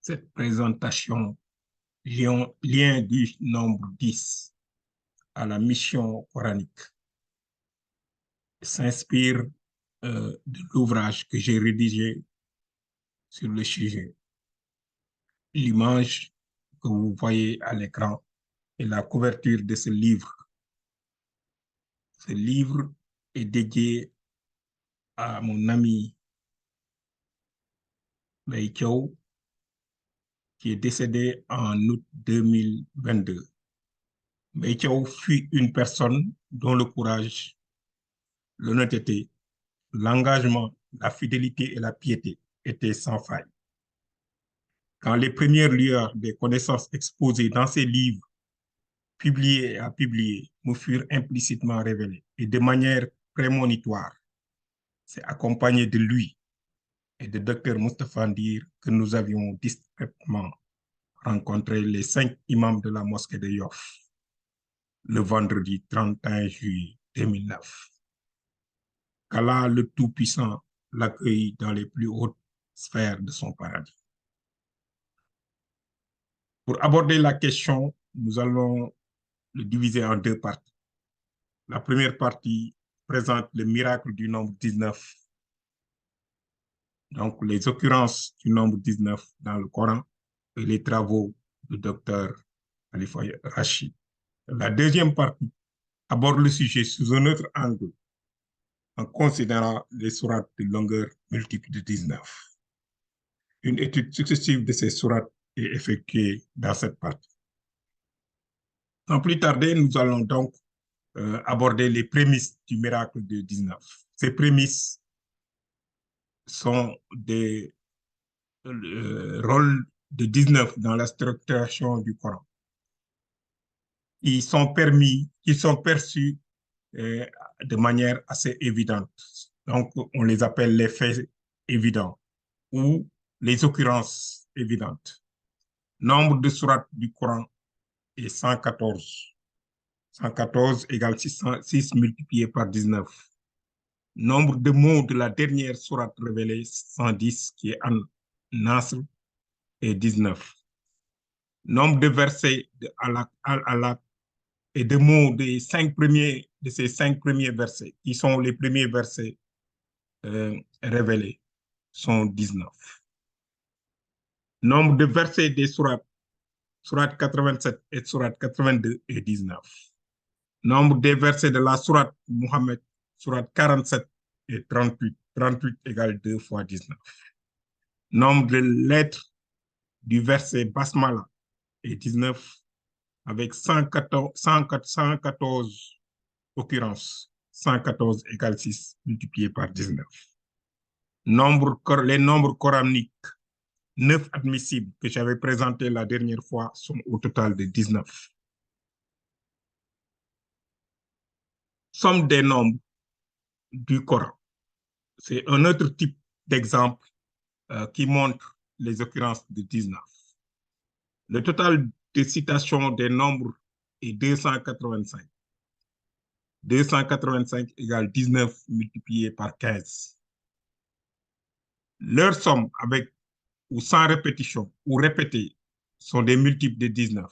Cette présentation, lien du nombre 10 à la mission coranique, s'inspire de l'ouvrage que j'ai rédigé sur le sujet. L'image que vous voyez à l'écran est la couverture de ce livre. Ce livre est dédié à mon ami Mbaye Thiaw, qui est décédé en août 2022. Mbaye Thiaw fut une personne dont le courage, l'honnêteté, l'engagement, la fidélité et la piété étaient sans faille. Quand les premières lueurs des connaissances exposées dans ces livres, publiés et à publier, me furent implicitement révélées et de manière prémonitoire, c'est accompagné de lui et de Dr Moustapha Ndir que nous avions discrètement rencontré les 5 imams de la mosquée de Yoff le vendredi 31 juillet 2009. Qu'Allah le Tout-Puissant l'accueille dans les plus hautes sphères de son paradis. Pour aborder la question, nous allons le diviser en 2 parties. La première partie présente le miracle du nombre 19, donc les occurrences du nombre 19 dans le Coran et les travaux du docteur Khalifa Rachid. La deuxième partie aborde le sujet sous un autre angle en considérant les sourates de longueur multiple de 19. Une étude successive de ces sourates est effectuée dans cette partie. Sans plus tarder, nous allons donc aborder les prémices du miracle de 19. Ces prémices sont des rôles de 19 dans la structuration du Coran. Ils sont perçus de manière assez évidente. Donc, on les appelle les faits évidents ou les occurrences évidentes. Nombre de sourates du Coran est 114. 114 égale 6 multiplié par 19. Nombre de mots de la dernière sourate révélée, 110, qui est An-Nasr, est 19. Nombre de versets de Al-Alaq et de mots de ces 5 premiers versets, qui sont les premiers versets révélés, sont 19. Nombre de versets des sourates, sourate 87 et sourate 82 est 19. Nombre des versets de la sourate Mohammed, sourate 47 et 38. 38 égale 2 fois 19. Nombre de lettres du verset Basmala est 19 avec 114 occurrences. 114 égale 6 multiplié par 19. Les nombres coraniques 9 admissibles que j'avais présentés la dernière fois sont au total de 19. Somme des nombres du Coran. C'est un autre type d'exemple qui montre les occurrences de 19. Le total de citations des nombres est 285. 285 égale 19 multiplié par 15. Leurs sommes avec ou sans répétition ou répétées sont des multiples de 19.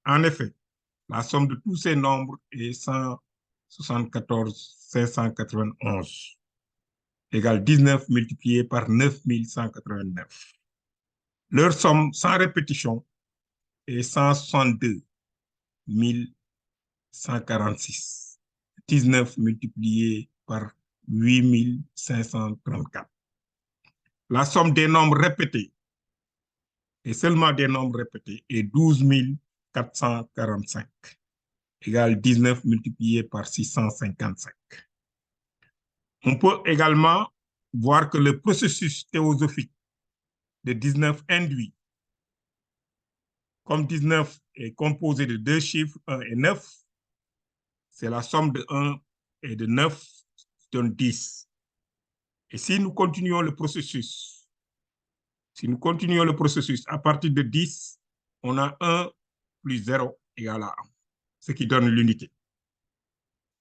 En effet, la somme de tous ces nombres est 174 591 égale 19 multiplié par 9189. Leur somme sans répétition est 162 146. 19 multiplié par 8534. La somme des nombres répétés, et seulement des nombres répétés, est 12 445, égale 19 multiplié par 655. On peut également voir que le processus théosophique de 19 induit, comme 19 est composé de 2 chiffres, 1 et 9, c'est la somme de 1 et de 9 qui donne 10. Et si nous continuons le processus, à partir de 10, on a 1 plus 0 égale à 1, ce qui donne l'unité.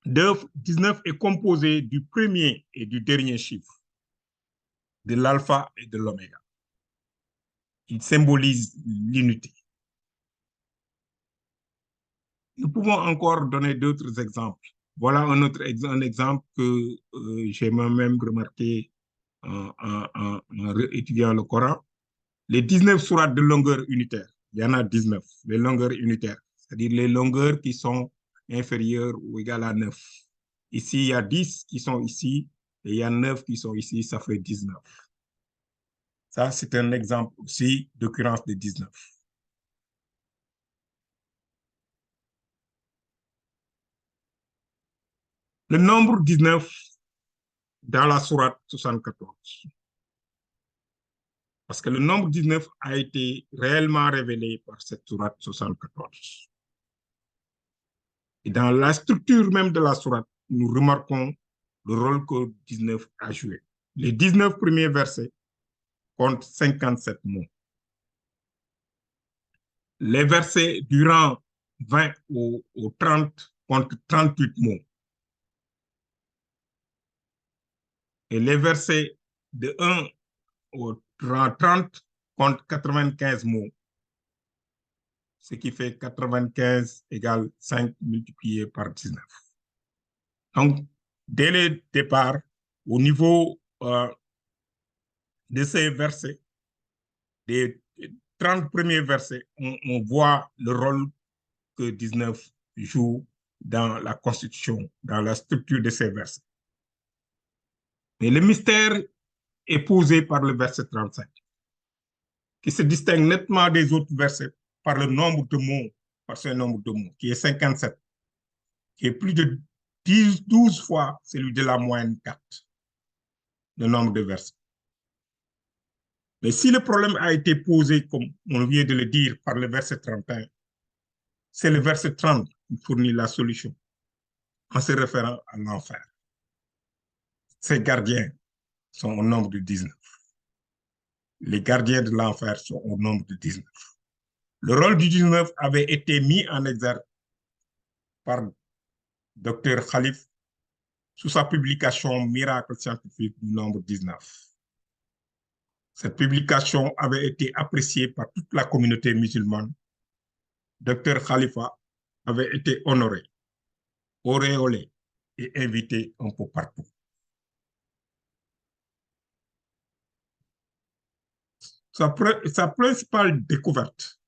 19 est composé du premier et du dernier chiffre, de l'alpha et de l'oméga. Il symbolise l'unité. Nous pouvons encore donner d'autres exemples. Voilà un exemple que j'ai moi-même remarqué en étudiant le Coran. Les 19 sourates de longueur unitaire, il y en a 19, les longueurs unitaires, c'est-à-dire les longueurs qui sont inférieures ou égales à 9. Ici, il y a 10 qui sont ici, et il y a 9 qui sont ici, ça fait 19. Ça, c'est un exemple aussi d'occurrence de 19. Le nombre 19 dans la sourate 74. Parce que le nombre 19 a été réellement révélé par cette sourate 74. Et dans la structure même de la sourate, nous remarquons le rôle que 19 a joué. Les 19 premiers versets comptent 57 mots. Les versets du rang 20 au 30 comptent 38 mots. Et les versets de 1 au rang 30 comptent 95 mots. Ce qui fait 95 égale 5 multiplié par 19. Donc, dès le départ, au niveau de ces versets, des 30 premiers versets, on voit le rôle que 19 joue dans la constitution, dans la structure de ces versets. Mais le mystère est posé par le verset 35, qui se distingue nettement des autres versets par le nombre de mots, par ce nombre de mots, qui est 57, qui est plus de 12 fois celui de la moyenne 4, le nombre de versets. Mais si le problème a été posé, comme on vient de le dire, par le verset 31, c'est le verset 30 qui fournit la solution en se référant à l'enfer. Ces gardiens sont au nombre de 19. Les gardiens de l'enfer sont au nombre de 19. Le rôle du 19 avait été mis en exergue par Dr. Khalif sous sa publication Miracle scientifique du nombre 19. Cette publication avait été appréciée par toute la communauté musulmane. Dr. Khalifa avait été honoré, auréolé et invité un peu partout. Sa principale découverte,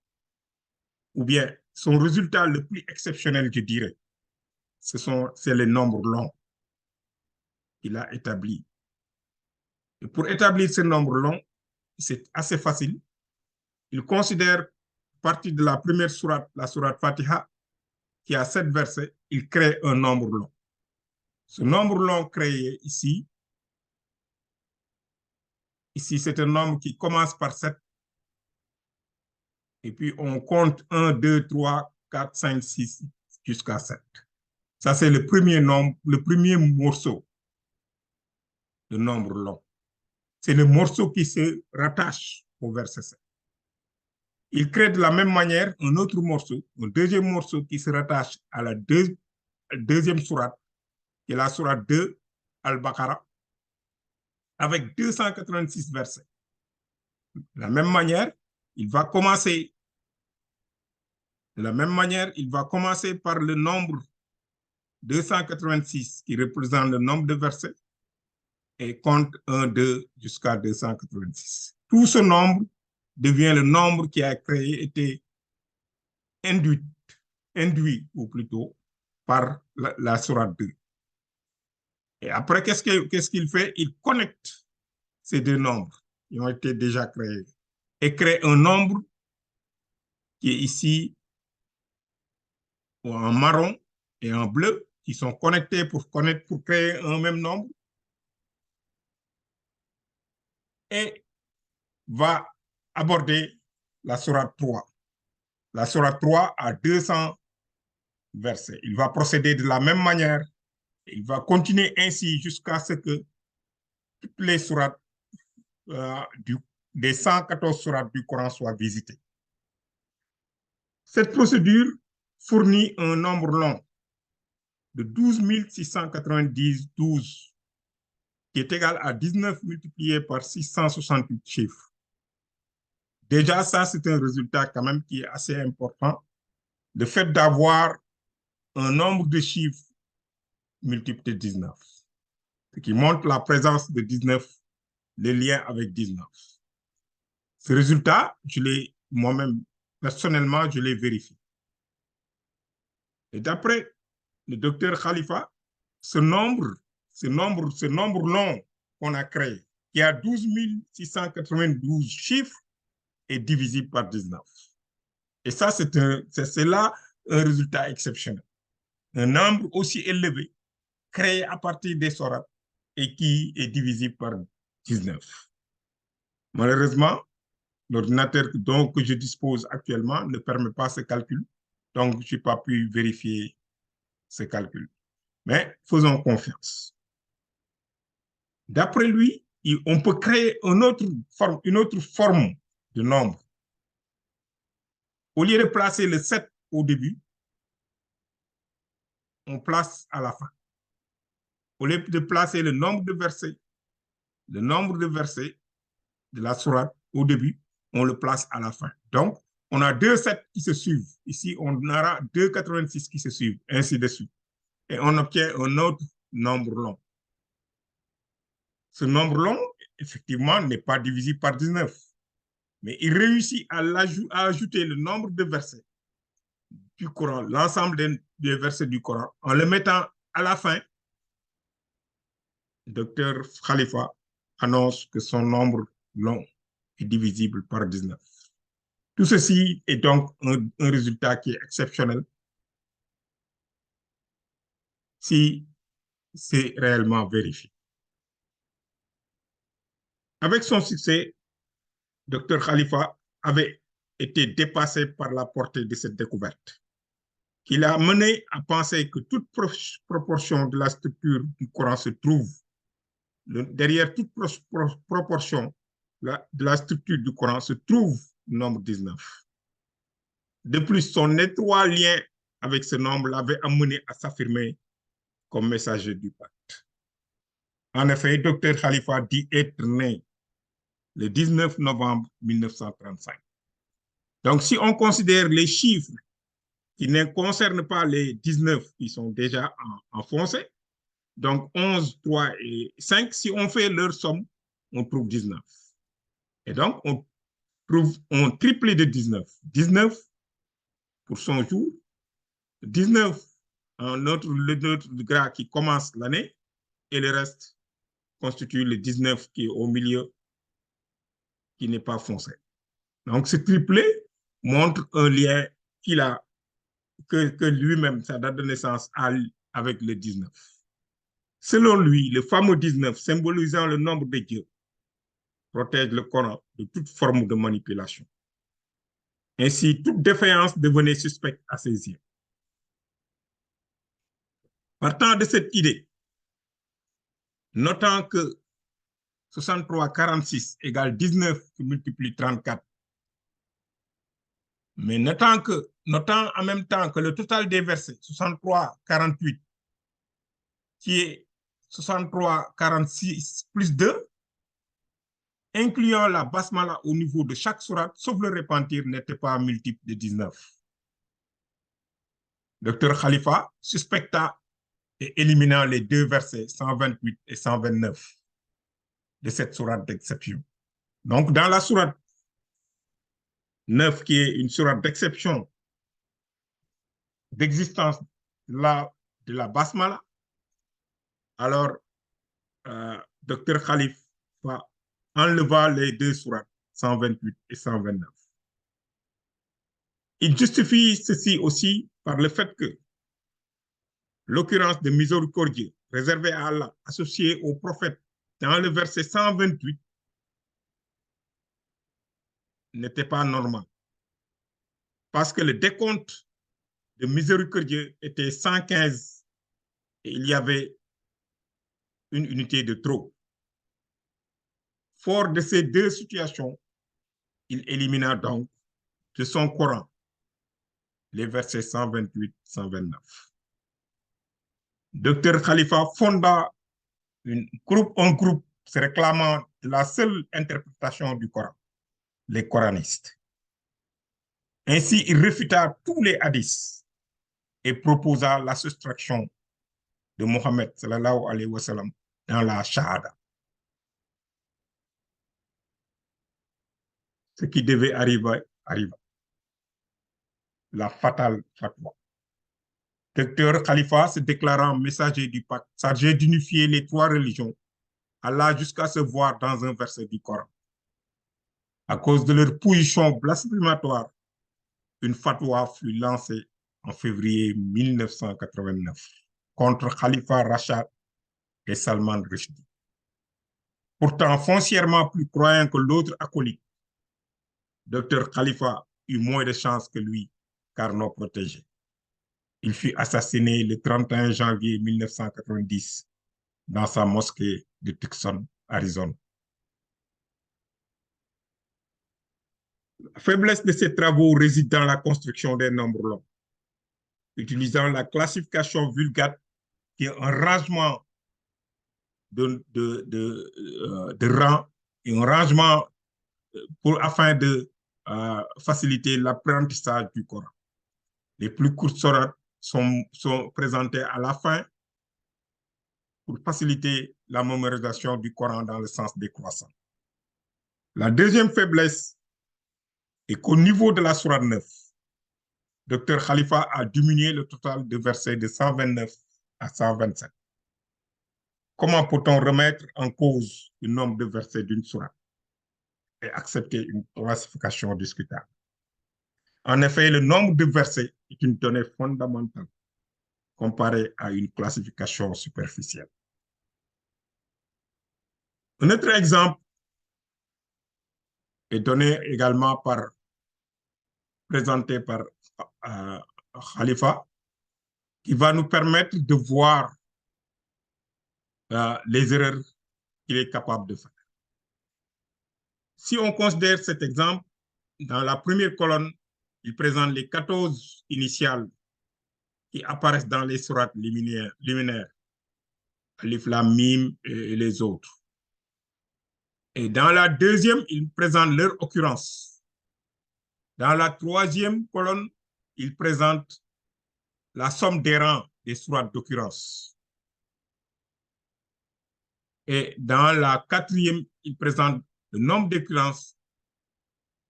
ou bien son résultat le plus exceptionnel, je dirais, c'est les nombres longs qu'il a établis. Et pour établir ces nombres longs, c'est assez facile. Il considère partie de la première sourate, la sourate Fatiha, qui a 7 versets, il crée un nombre long. Ce nombre long créé ici, c'est un nombre qui commence par 7, et puis on compte 1, 2, 3, 4, 5, 6, jusqu'à 7. Ça, c'est le premier nombre, le premier morceau de nombre long. C'est le morceau qui se rattache au verset 7. Il crée de la même manière un autre morceau, un deuxième morceau qui se rattache à la deuxième sourate, qui est la sourate 2, Al-Baqarah, avec 286 versets. De la même manière, il va commencer par le nombre 286 qui représente le nombre de versets et compte 1, 2 jusqu'à 286. Tout ce nombre devient le nombre qui a été induit ou plutôt par la sourate 2. Et après, qu'est-ce qu'il fait? Il connecte ces deux nombres qui ont été déjà créés et crée un nombre qui est ici en marron et en bleu, qui sont connectés pour créer un même nombre, et va aborder la sourate 3. La sourate 3 a 200 versets. Il va procéder de la même manière. Il va continuer ainsi jusqu'à ce que toutes les sourates des 114 sourates du Coran soient visitées. Cette procédure fournit un nombre long de 12 692, qui est égal à 19 multiplié par 668 chiffres. Déjà, ça, c'est un résultat quand même qui est assez important. Le fait d'avoir un nombre de chiffres multiple de 19, ce qui montre la présence de 19, les liens avec 19. Ce résultat, je l'ai moi-même, personnellement, je l'ai vérifié. Et d'après le docteur Khalifa, ce nombre long qu'on a créé, qui a 12 692 chiffres, est divisible par 19. Et ça, c'est là un résultat exceptionnel. Un nombre aussi élevé, créé à partir des sourates et qui est divisible par 19. Malheureusement, l'ordinateur dont je dispose actuellement ne permet pas ce calcul, donc je n'ai pas pu vérifier ce calcul. Mais faisons confiance. D'après lui, on peut créer une autre forme de nombre. Au lieu de placer le 7 au début, on place à la fin. Au lieu de placer le nombre de versets de la sourate au début, on le place à la fin. Donc, on a 2 7 qui se suivent. Ici, on aura 2,86 qui se suivent, ainsi de suite. Et on obtient un autre nombre long. Ce nombre long, effectivement, n'est pas divisible par 19. Mais il réussit à ajouter le nombre de versets du Coran, l'ensemble des versets du Coran, en le mettant à la fin. Docteur Khalifa annonce que son nombre long est divisible par 19. Tout ceci est donc un résultat qui est exceptionnel si c'est réellement vérifié. Avec son succès, Dr Khalifa avait été dépassé par la portée de cette découverte, qui l'a mené à penser que toute proportion de la structure du Coran se trouve derrière toute proportion de la structure du Coran se trouve le nombre 19. De plus, son étroit lien avec ce nombre l'avait amené à s'affirmer comme messager du pacte. En effet, Dr Khalifa dit être né le 19 novembre 1935. Donc, si on considère les chiffres qui ne concernent pas les 19 qui sont déjà enfoncés, donc 11, 3 et 5, si on fait leur somme, on trouve 19. Et donc, on trouve un triplé de 19. 19 pour son jour, 19 le nôtre gras qui commence l'année, et le reste constitue le 19 qui est au milieu, qui n'est pas foncé. Donc, ce triplé montre un lien qu'il a, que lui-même, sa date de naissance, a avec le 19. Selon lui, le fameux 19, symbolisant le nombre de Dieu, protège le Coran de toute forme de manipulation. Ainsi, toute défaillance devenait suspecte à ses yeux. Partant de cette idée, notant que 63,46 égale 19 qui multiplie 34, mais notant en même temps que le total des versets, 63,48, qui est 63,46 plus 2, incluant la basmala au niveau de chaque sourate, sauf le repentir, n'était pas multiple de 19. Docteur Khalifa suspecta et éliminant les deux versets 128 et 129 de cette sourate d'exception. Donc, dans la sourate 9, qui est une sourate d'exception d'existence de la basmala, alors Dr Khalifa enleva les deux sourates 128 et 129. Il justifie ceci aussi par le fait que l'occurrence de miséricordieux réservée à Allah, associée au prophète dans le verset 128, n'était pas normal. Parce que le décompte de miséricordieux était 115 et il y avait une unité de trop. Fort de ces deux situations, il élimina donc de son Coran les versets 128-129. Dr Khalifa fonda un groupe se réclamant de la seule interprétation du Coran, les coranistes. Ainsi, il réfuta tous les hadiths et proposa la soustraction de Mohammed sallallahu alayhi wa sallam dans la Shahada. Ce qui devait arriver, arriva. La fatale fatwa. Docteur Khalifa, se déclarant messager du pacte, chargé d'unifier les trois religions, alla jusqu'à se voir dans un verset du Coran. À cause de leur position blasphématoire, une fatwa fut lancée en février 1989 contre Khalifa Rashad et Salman Rushdie. Pourtant foncièrement plus croyant que l'autre acolyte, Dr Khalifa eut moins de chance que lui, car non protégé. Il fut assassiné le 31 janvier 1990 dans sa mosquée de Tucson, Arizona. La faiblesse de ces travaux réside dans la construction des nombres longs, utilisant la classification Vulgate, qui est un rangement de rang et un rangement afin de faciliter l'apprentissage du Coran. Les plus courtes sourates sont présentées à la fin pour faciliter la mémorisation du Coran dans le sens décroissant. La deuxième faiblesse est qu'au niveau de la sourate 9, Dr Khalifa a diminué le total de versets de 129 à 127. Comment peut-on remettre en cause le nombre de versets d'une sourate et accepter une classification discutable? En effet, le nombre de versets est une donnée fondamentale comparée à une classification superficielle. Un autre exemple est donné également présenté par Khalifa, qui va nous permettre de voir les erreurs qu'il est capable de faire. Si on considère cet exemple, dans la première colonne, il présente les 14 initiales qui apparaissent dans les sourates liminaires, Alif, Lam, Mim et les autres. Et dans la deuxième, il présente leur occurrence. Dans la troisième colonne, il présente la somme des rangs des sourates d'occurrence. Et dans la quatrième, il présente le nombre d'occurrences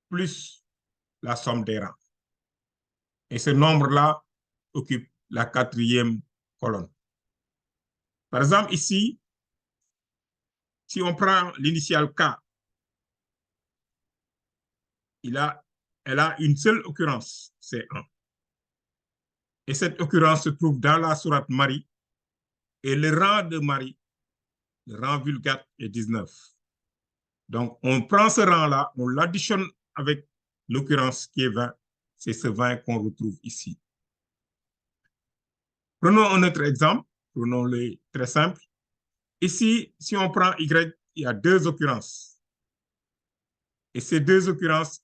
plus la somme des rangs. Et ce nombre-là occupe la quatrième colonne. Par exemple, ici, si on prend l'initiale K, elle a une seule occurrence, c'est 1. Et cette occurrence se trouve dans la sourate Marie. Et le rang de Marie, le rang Vulgate, est 19. Donc, on prend ce rang-là, on l'additionne avec l'occurrence qui est 20. C'est ce 20 qu'on retrouve ici. Prenons un autre exemple, prenons-le très simple. Ici, si on prend Y, il y a 2 occurrences. Et ces 2 occurrences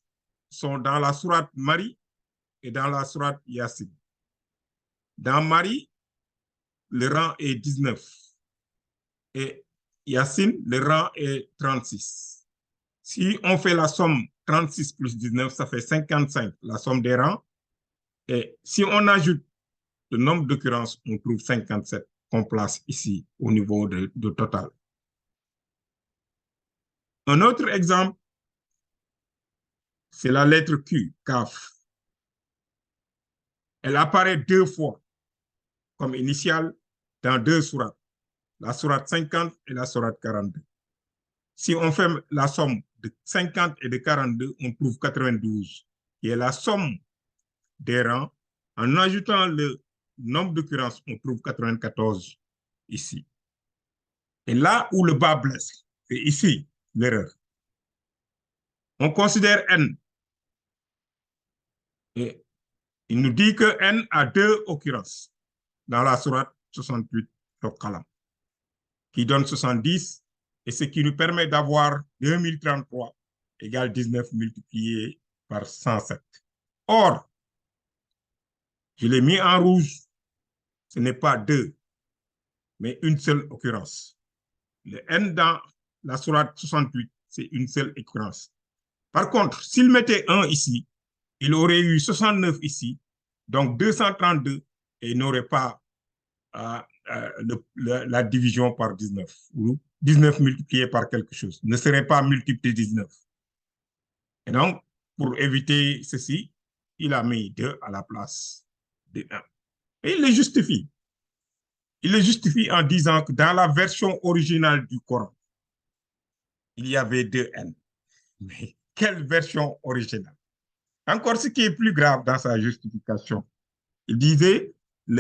sont dans la sourate Marie et dans la sourate Yassine. Dans Marie, le rang est 19. Et Yassine, le rang est 36. Si on fait la somme 36 plus 19, ça fait 55, la somme des rangs. Et si on ajoute le nombre d'occurrences, on trouve 57 qu'on place ici au niveau de total. Un autre exemple, c'est la lettre Q, Kaf. Elle apparaît 2 fois comme initiale dans 2 sourates, la sourate 50 et la sourate 42. Si on fait la somme de 50 et de 42, on trouve 92, qui est la somme des rangs. En ajoutant le nombre d'occurrences, on trouve 94 ici. Et là où le bas blesse, c'est ici l'erreur. On considère N. Et il nous dit que N a 2 occurrences dans la sourate 68 Al-Qalam, qui donne 70, et ce qui nous permet d'avoir 2033 égale 19 multiplié par 107. Or, je l'ai mis en rouge, ce n'est pas 2, mais une seule occurrence. Le N dans la sourate 68, c'est une seule occurrence. Par contre, s'il mettait 1 ici, il aurait eu 69 ici, donc 232, et il n'aurait pas la division par 19, ou 19 multiplié par quelque chose, ne serait pas multiplié 19. Et donc, pour éviter ceci, il a mis 2 à la place de 1. Et il le justifie. Il le justifie en disant que dans la version originale du Coran, il y avait 2 N. Mais quelle version originale? Encore ce qui est plus grave dans sa justification, il disait,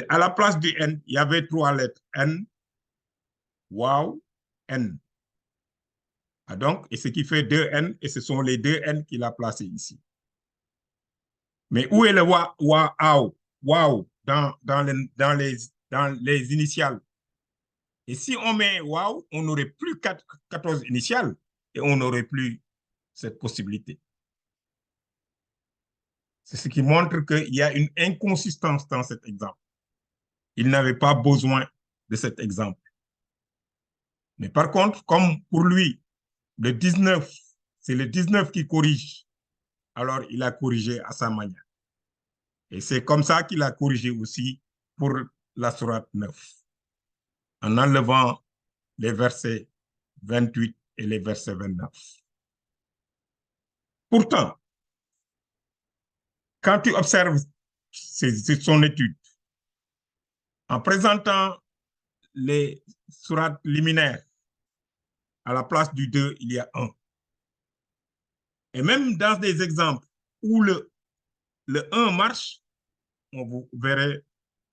à la place du N, il y avait 3 lettres. N, Waw, N. Ah donc, et ce qui fait 2 N, et ce sont les 2 N qu'il a placés ici. Mais où est le Waw dans les initiales? Et si on met Waw, on n'aurait plus 14 initiales et on n'aurait plus cette possibilité. C'est ce qui montre qu'il y a une inconsistance dans cet exemple. Il n'avait pas besoin de cet exemple. Mais par contre, comme pour lui, le 19, c'est le 19 qui corrige, alors il a corrigé à sa manière. Et c'est comme ça qu'il a corrigé aussi pour la sourate 9, en enlevant les versets 28 et les versets 29. Pourtant, quand tu observes son étude, en présentant les sourates liminaires, à la place du 2, il y a 1. Et même dans des exemples où le 1 marche, on vous verrait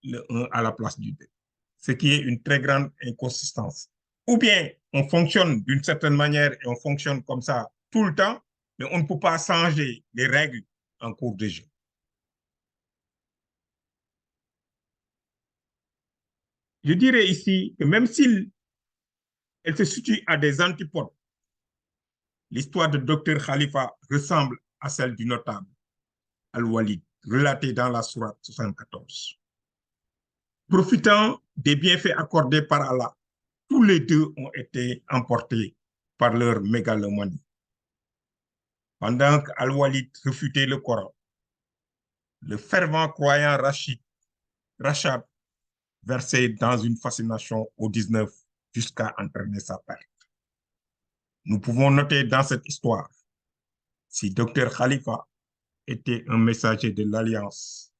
le 1 à la place du 2. Ce qui est une très grande inconsistance. Ou bien on fonctionne d'une certaine manière et on fonctionne comme ça tout le temps, mais on ne peut pas changer les règles en cours de jeu. Je dirais ici que même s'il se situe à des antipodes, l'histoire de Dr Khalifa ressemble à celle du notable Al-Walid, relatée dans la sourate 74. Profitant des bienfaits accordés par Allah, tous les deux ont été emportés par leur mégalomanie. Pendant qu'Al-Walid refutait le Coran, le fervent croyant Rachad versait dans une fascination au 19 jusqu'à entraîner sa perte. Nous pouvons noter dans cette histoire, si Dr Khalifa était un messager de l'Alliance,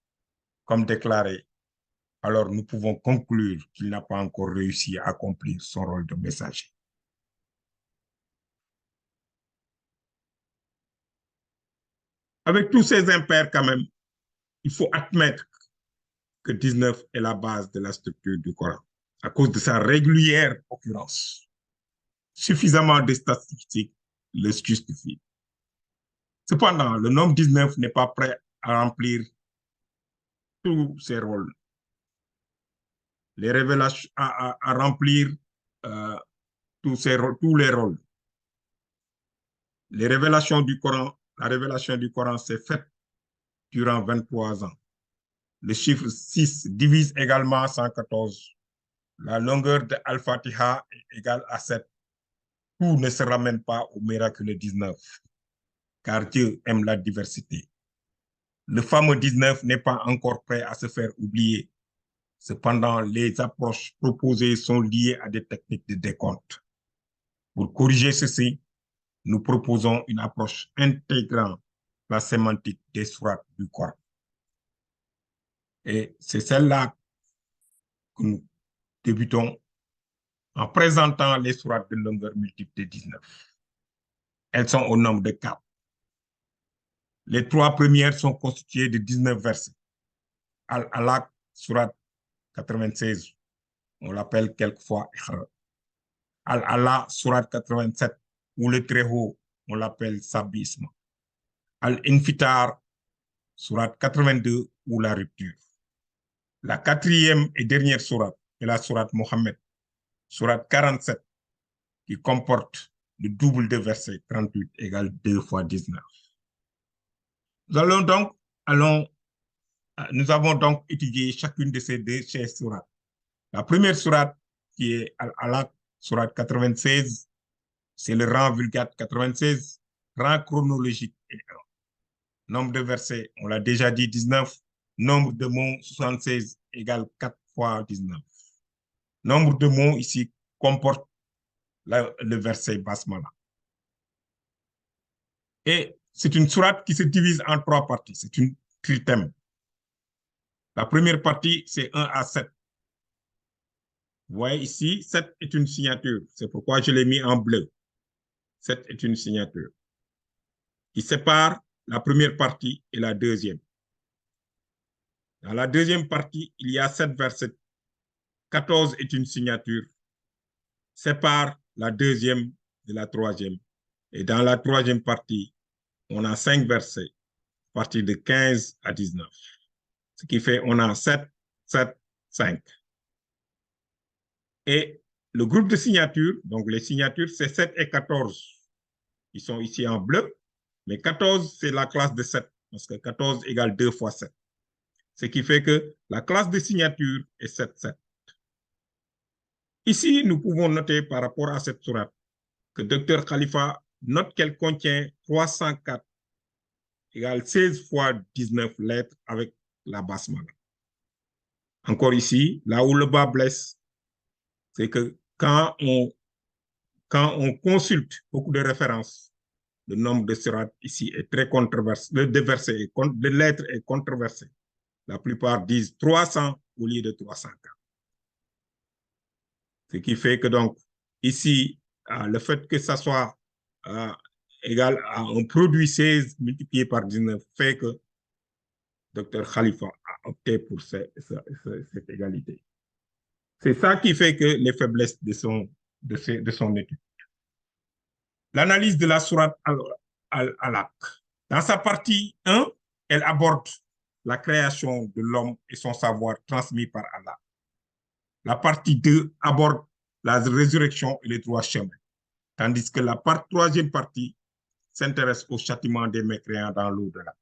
comme déclaré, alors nous pouvons conclure qu'il n'a pas encore réussi à accomplir son rôle de messager. Avec tous ces impairs quand même, il faut admettre que 19 est la base de la structure du Coran, à cause de sa régulière occurrence. Suffisamment de statistiques le justifient. Cependant, le nombre 19 n'est pas prêt à remplir tous ses rôles. Les révélations, à remplir tous les rôles. La révélation du Coran s'est faite durant 23 ans. Le chiffre 6 divise également 114. La longueur de Al-Fatiha est égale à 7. Tout ne se ramène pas au miraculeux 19, car Dieu aime la diversité. Le fameux 19 n'est pas encore prêt à se faire oublier. Cependant, les approches proposées sont liées à des techniques de décompte. Pour corriger ceci, nous proposons une approche intégrant la sémantique des sourates du Coran. Et c'est celle-là que nous débutons en présentant les sourates de longueur multiple de 19. Elles sont au nombre de 4. Les 3 premières sont constituées de 19 versets. Al-Alaq, sourate 96, on l'appelle quelquefois Ikhra. Al-Allah, sourate 87, ou le Très-Haut, on l'appelle Sabisme. Al-Infitar, sourate 82, ou la rupture. La 4e et dernière sourate est la sourate Mohammed, sourate 47, qui comporte le double de verset 38 égale 2 fois 19. Nous avons donc étudié chacune de ces deux sourates. La première sourate, qui est Al-Alaq, sourate 96, c'est le rang vulgate 96. rang chronologique est 1. Nombre de versets, on l'a déjà dit, 19. Nombre de mots, 76 égale 4 fois 19. Nombre de mots ici comporte le verset basmala. Et c'est une sourate qui se divise en 3 parties. C'est une tritème. La première partie, c'est 1 à 7. Vous voyez ici, 7 est une signature. C'est pourquoi je l'ai mis en bleu. 7 est une signature qui sépare la première partie et la deuxième. Dans la deuxième partie, il y a 7 versets. 14 est une signature, sépare la deuxième de la troisième. Et dans la troisième partie, on a 5 versets, à partir de 15 à 19. Ce qui fait on a 7, 7, 5. Et le groupe de signatures, donc les signatures, c'est 7 et 14. Ils sont ici en bleu, mais 14, c'est la classe de 7, parce que 14 égale 2 fois 7. Ce qui fait que la classe de signature est 7, 7. Ici, nous pouvons noter par rapport à cette sourate que Dr Khalifa note qu'elle contient 304 égale 16 fois 19 lettres avec la basmala. Encore ici, là où le bas blesse, c'est que quand on consulte beaucoup de références, le nombre de sourates ici est très controversé, de lettres est controversé. La plupart disent 300 au lieu de 304. Ce qui fait que donc, ici, le fait que ça soit égal à un produit 16 multiplié par 19 fait que Dr Khalifa a opté pour cette égalité. C'est ça qui fait que les faiblesses de son étude. L'analyse de la sourate Al-Alaq. Dans sa partie 1, elle aborde la création de l'homme et son savoir transmis par Allah. La partie 2 aborde la résurrection et les trois chemins, tandis que la troisième partie s'intéresse au châtiment des mécréants dans l'au-delà.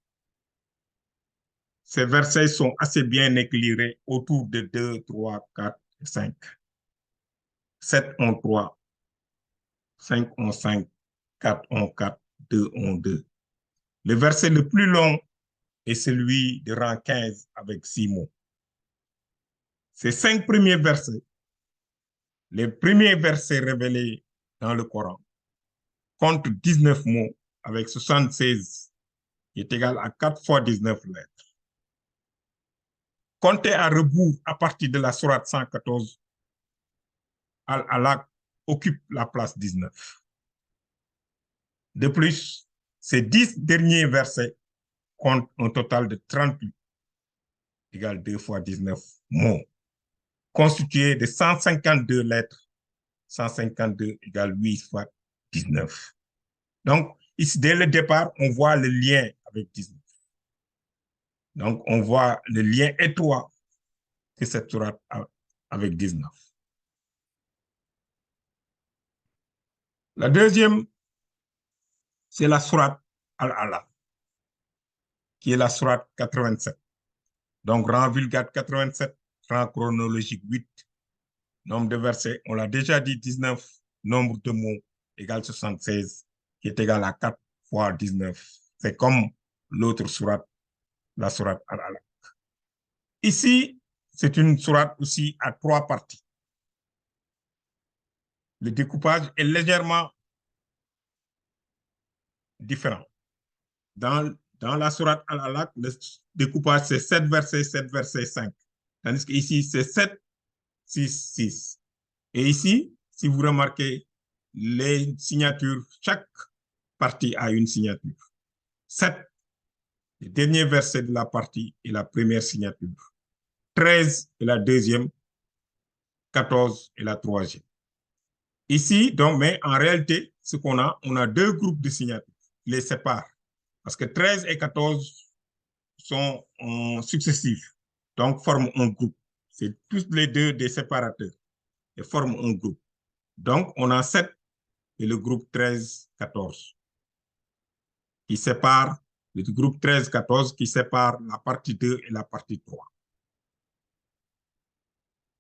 Ces versets sont assez bien équilibrés autour de 2, 3, 4 et 5. 7 en 3, 5 en 5, 4 en 4, 2 en 2. Le verset le plus long est celui de rang 15 avec 6 mots. Ces 5 premiers versets, les premiers versets révélés dans le Coran, comptent 19 mots avec 76, qui est égal à 4 fois 19 lettres. Compté à rebours à partir de la sourate 114, Al-Alaq occupe la place 19. De plus, ces 10 derniers versets comptent un total de 38, égale 2 fois 19 mots, constitués de 152 lettres. 152 égale 8 fois 19. Donc, ici, dès le départ, on voit le lien avec 19. Donc, on voit le lien étroit que cette sourate a avec 19. La deuxième, c'est la sourate Al-Alaq, qui est la sourate 87. Donc, rang vulgate 87, rang chronologique 8, nombre de versets, on l'a déjà dit, 19, nombre de mots égale 76, qui est égal à 4 fois 19. C'est comme l'autre sourate, la sourate Al-Alaq. Ici, c'est une sourate aussi à 3 parties. Le découpage est légèrement différent. Dans la sourate Al-Alaq, le découpage, c'est 7 versets, 7 versets, 5. Tandis qu'ici, c'est 7, 6, 6. Et ici, si vous remarquez, les signatures, chaque partie a une signature. 7, le dernier verset de la partie est la première signature. 13 est la deuxième. 14 est la troisième. Ici, donc, mais en réalité, ce qu'on a, on a 2 groupes de signatures. Je les sépare. Parce que 13 et 14 sont successifs. Donc, forment un groupe. C'est tous les deux des séparateurs. Ils forment un groupe. Donc, on a 7 et le groupe 13-14 qui sépare, le groupe 13-14 qui sépare la partie 2 et la partie 3.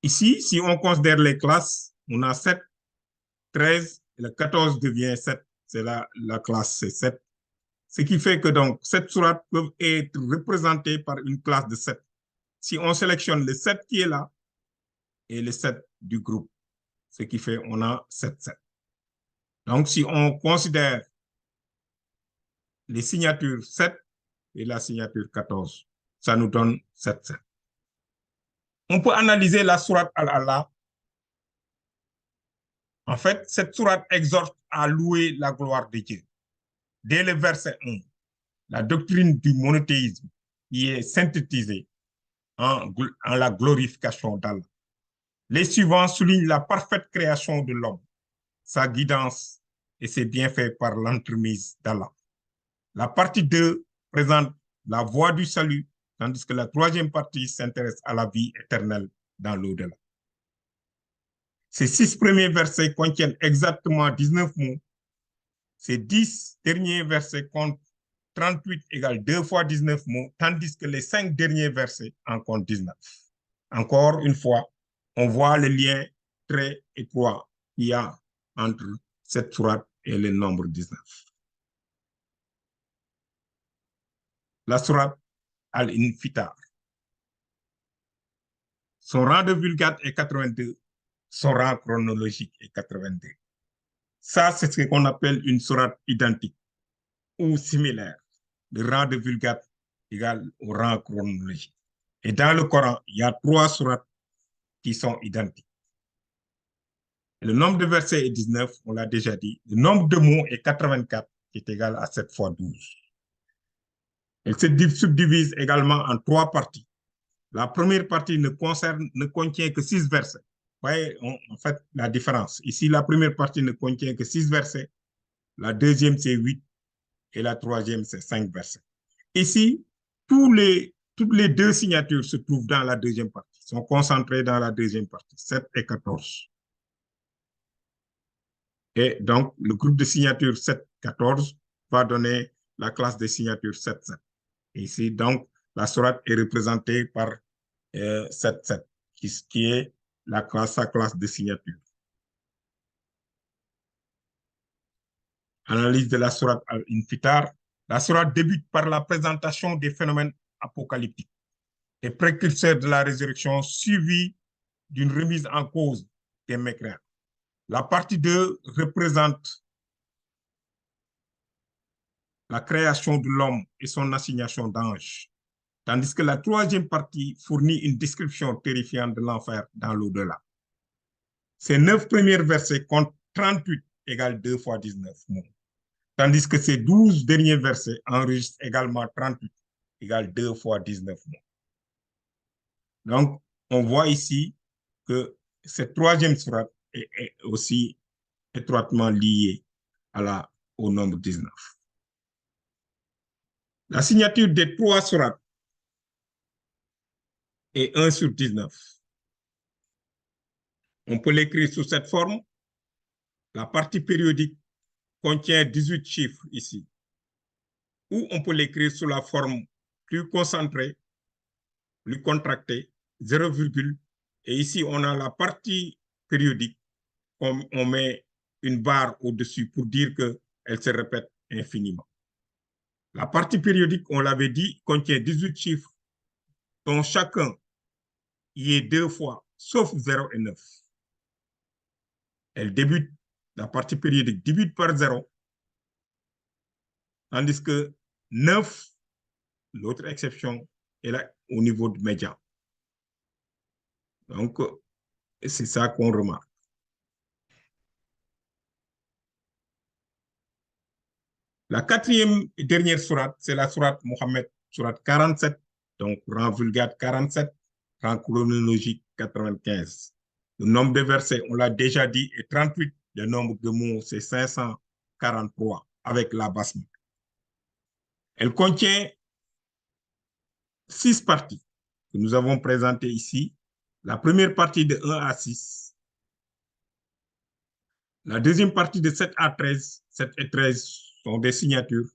Ici, si on considère les classes, on a 7, 13, et le 14 devient 7, c'est la classe C7. Ce qui fait que donc, 7 sourates peuvent être représentées par une classe de 7. Si on sélectionne le 7 qui est là et le 7 du groupe, ce qui fait on a 7-7. Donc, si on considère les signatures 7 et la signature 14, ça nous donne 7-7. On peut analyser la sourate Al-Allah. En fait, cette sourate exhorte à louer la gloire de Dieu. Dès le verset 1, la doctrine du monothéisme y est synthétisée en la glorification d'Allah. Les suivants soulignent la parfaite création de l'homme, sa guidance et ses bienfaits par l'entremise d'Allah. La partie 2 présente la voie du salut, tandis que la troisième partie s'intéresse à la vie éternelle dans l'au-delà. Ces 6 premiers versets contiennent exactement 19 mots. Ces 10 derniers versets comptent 38 égale 2 fois 19 mots, tandis que les 5 derniers versets en comptent 19. Encore une fois, on voit le lien très étroit qu'il y a entre cette sourate et le nombre 19. La sourate Al-Infitar. Son rang de vulgate est 82, son rang chronologique est 82. Ça, c'est ce qu'on appelle une sourate identique ou similaire. Le rang de vulgate égale au rang chronologique. Et dans le Coran, il y a 3 sourates qui sont identiques. Le nombre de versets est 19, on l'a déjà dit. Le nombre de mots est 84, qui est égal à 7 fois 12. Elle se subdivise également en 3 parties. La première partie ne contient que 6 versets. Vous voyez, en fait, la différence. Ici, la première partie ne contient que 6 versets. La deuxième, c'est 8. Et la troisième, c'est 5 versets. Ici, toutes les 2 signatures se trouvent dans la deuxième partie, sont concentrées dans la deuxième partie, 7 et 14. Et donc, le groupe de signatures 7-14 va donner la classe de signatures 7-7. Ici, donc, la sourate est représentée par 7-7, qui est sa classe de signature. Analyse de la sourate Al-Infitar. La sourate débute par la présentation des phénomènes apocalyptiques, les précurseurs de la résurrection, suivis d'une remise en cause des mécréants. La partie 2 représente la création de l'homme et son assignation d'ange, tandis que la troisième partie fournit une description terrifiante de l'enfer dans l'au-delà. Ces 9 premiers versets comptent 38 égale 2 fois 19 mots, tandis que ces 12 derniers versets enregistrent également 38 égale 2 fois 19 mots. Donc, on voit ici que cette troisième sourate est aussi étroitement liée au nombre 19. La signature des 3 sourates est 1 sur 19. On peut l'écrire sous cette forme. La partie périodique contient 18 chiffres ici. Ou on peut l'écrire sous la forme plus concentrée, plus contractée, 0, et ici on a la partie périodique, on met une barre au-dessus pour dire qu'elle se répète infiniment. La partie périodique, on l'avait dit, contient 18 chiffres, dont chacun y est 2 fois, sauf 0 et 9. La partie périodique débute par 0, tandis que 9, l'autre exception, est là au niveau du médian. Donc, c'est ça qu'on remarque. La 4e et dernière sourate, c'est la sourate Mohammed, sourate 47, donc rang vulgate 47, rang chronologique 95. Le nombre de versets, on l'a déjà dit, est 38. Le nombre de mots, c'est 543 avec l'abassement. Elle contient 6 parties que nous avons présentées ici. La première partie de 1 à 6. La deuxième partie de 7 à 13. 7 et 13 sont des signatures.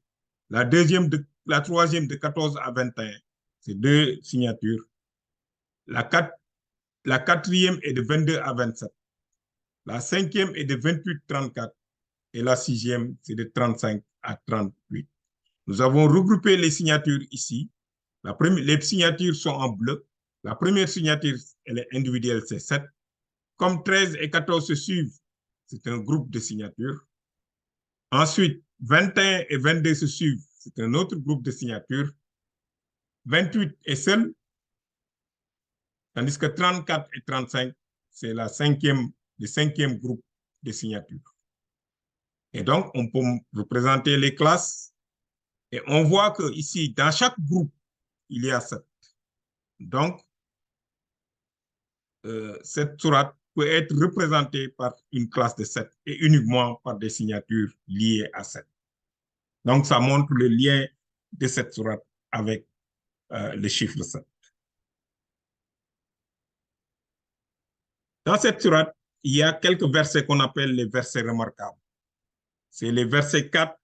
La troisième de 14 à 21. C'est 2 signatures. La quatrième est de 22 à 27. La cinquième est de 28 à 34. et la sixième, c'est de 35 à 38. Nous avons regroupé les signatures ici. Les signatures sont en bleu. La première signature, elle est individuelle, c'est 7. Comme 13 et 14 se suivent, c'est un groupe de signatures. Ensuite, 21 et 22 se suivent, c'est un autre groupe de signatures. 28 est seul, tandis que 34 et 35, c'est le cinquième groupe de signatures. Et donc, on peut représenter les classes et on voit que ici, dans chaque groupe, il y a 7. Donc, cette sourate peut être représentée par une classe de 7 et uniquement par des signatures liées à 7. Donc, ça montre le lien de cette sourate avec le chiffre 7. Dans cette sourate, il y a quelques versets qu'on appelle les versets remarquables. C'est les versets 4,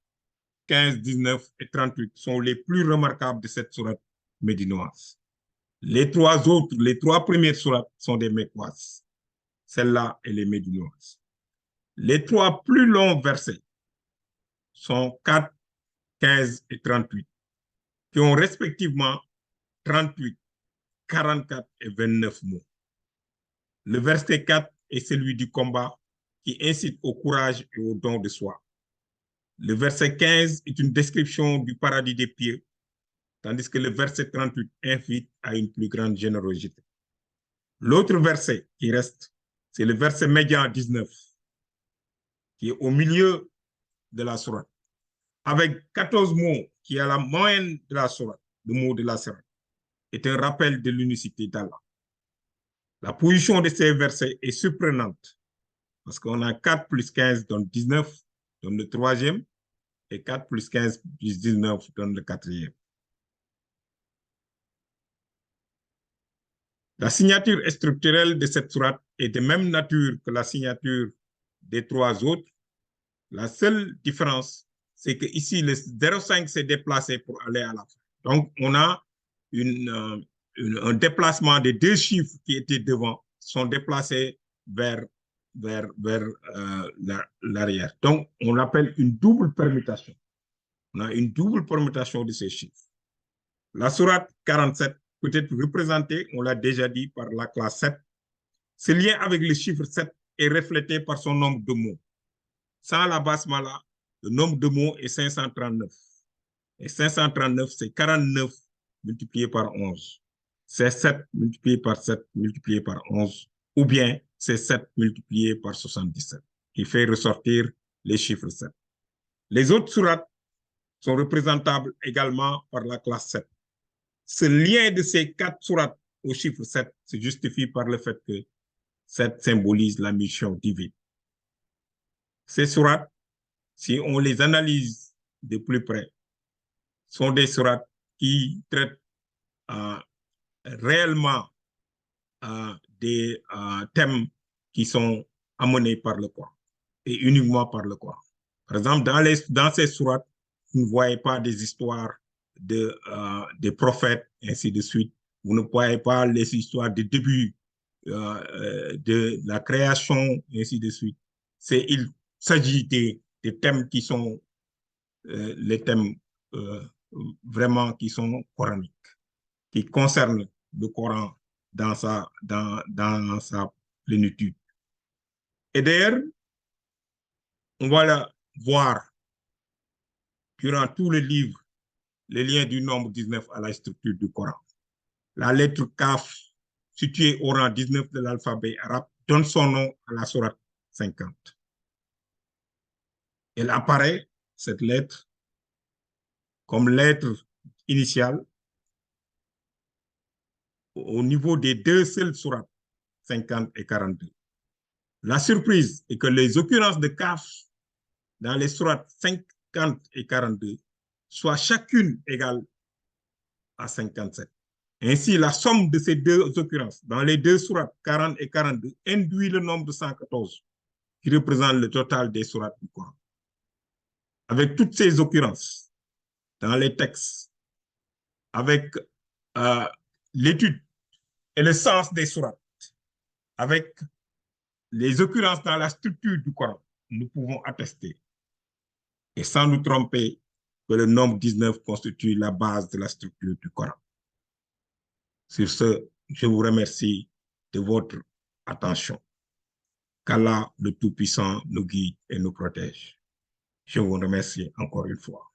15, 19 et 38 sont les plus remarquables de cette sourate médinoise. Les trois premières sourates sont des mécoises. Celle-là, elle est médinoise. Les trois plus longs versets sont 4, 15 et 38, qui ont respectivement 38, 44 et 29 mots. Le verset 4 est celui du combat qui incite au courage et au don de soi. Le verset 15 est une description du paradis des pieux, tandis que le verset 38 invite à une plus grande générosité. L'autre verset qui reste, c'est le verset médian 19, qui est au milieu de la sourate, avec 14 mots, qui est à la moyenne de la sourate, le mot de la sourate, est un rappel de l'unicité d'Allah. La position de ces versets est surprenante, parce qu'on a 4 plus 15 donne 19, donne le troisième, et 4 plus 15 plus 19 donne le quatrième. La signature structurelle de cette sourate est de même nature que la signature des trois autres. La seule différence, c'est que ici, le 0,5 s'est déplacé pour aller à la fin. Donc, on a un déplacement des deux chiffres qui étaient devant, sont déplacés vers l'arrière. Donc, on l'appelle une double permutation. On a une double permutation de ces chiffres. La sourate 47 peut être représentée, on l'a déjà dit, par la classe 7. Ce lien avec le chiffre 7 est reflété par son nombre de mots. Sans la basmala, le nombre de mots est 539. Et 539, c'est 49 multiplié par 11. C'est 7 multiplié par 7 multiplié par 11. Ou bien c'est 7 multiplié par 77, qui fait ressortir les chiffres 7. Les autres sourates sont représentables également par la classe 7. Ce lien de ces 4 sourates au chiffre 7 se justifie par le fait que 7 symbolise la mission divine. Ces sourates, si on les analyse de plus près, sont des sourates qui traitent réellement des thèmes qui sont amenés par le Coran et uniquement par le Coran. Par exemple, dans ces sourates, vous ne voyez pas des histoires des prophètes, ainsi de suite. Vous ne voyez pas les histoires du début de la création, ainsi de suite. Il s'agit des thèmes qui sont les thèmes vraiment qui sont coraniques, qui concernent le Coran dans sa plénitude. Et d'ailleurs, on va voir durant tout le livre les liens du nombre 19 à la structure du Coran. La lettre Kaf, située au rang 19 de l'alphabet arabe, donne son nom à la sourate 50. Elle apparaît, cette lettre, comme lettre initiale au niveau des deux seules sourates, 50 et 42. La surprise est que les occurrences de Kaf dans les sourates 50 et 42 soient chacune égale à 57. Ainsi, la somme de ces deux occurrences dans les deux sourates 40 et 42 induit le nombre de 114, qui représente le total des sourates du Coran. Avec toutes ces occurrences dans les textes, avec l'étude et le sens des sourates, avec les occurrences dans la structure du Coran, nous pouvons attester et sans nous tromper que le nombre 19 constitue la base de la structure du Coran. Sur ce, je vous remercie de votre attention. Qu'Allah, le Tout-Puissant, nous guide et nous protège. Je vous remercie encore une fois.